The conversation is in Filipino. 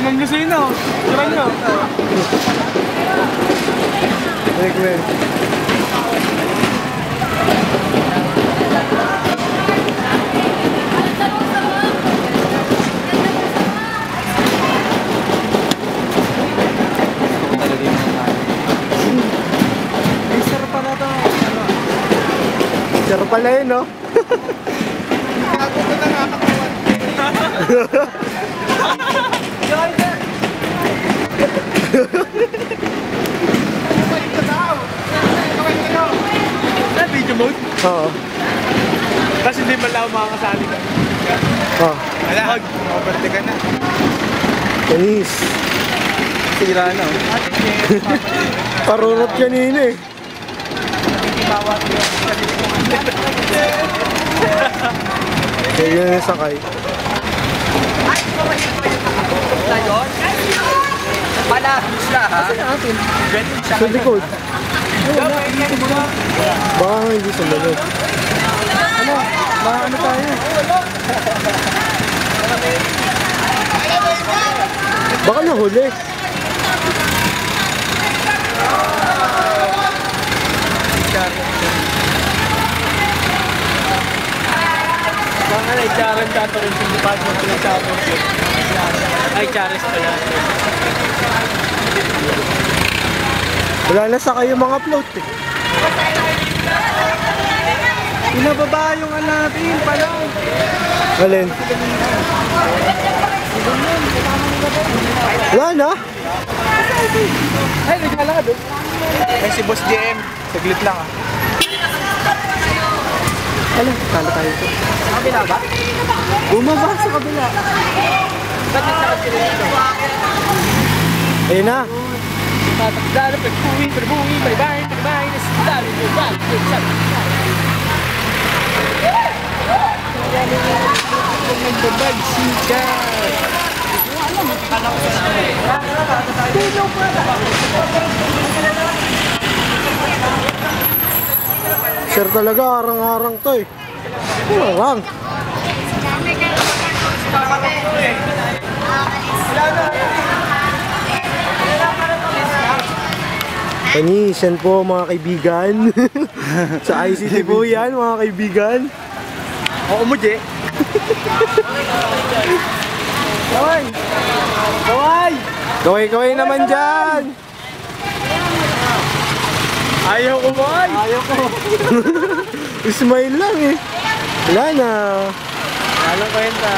Ma'am Lucina, tira nyo. Wait. Sarap pala yun, no? Ako ko na nakakakuha. Na video mode? Oo. Kasi hindi man lang makakasali ka. Oh. Wala, overtake ka na. Panis. Sira na. Parurot kanina eh. Kaya yung sakay. Pala, siya ha? Sa likod. Baka nga hindi sa likod. Ano tayo? Baka nahuli. Baka na i-charan ka ito rin sa department ng championship. Ay, charis pala. Wala na sa kayo mga float eh. Pinababa yung natin pala. Alin? Wala na? Ay, nagkala ka doon. Ay, si Boss JM. Saglit lang ah. Alin? Kala tayo ito. Sa kabila ba? Bumaba sa kabila. Ba't nagsakad sila dito? Ayun na. Tatakdalo, pagbuhi, bye-bye, nasidalo, nagbabag, sika. Sir talaga, arang-arang to eh. Arang. Panis, yan po mga kaibigan. Sa ICT po yan mga kaibigan. Oo mo, Je. Kaway! Kaway! Kaway-kaway naman dyan. Ayaw ko, boy! Ayaw ko. Smile lang eh. Wala na. Walang kwenta.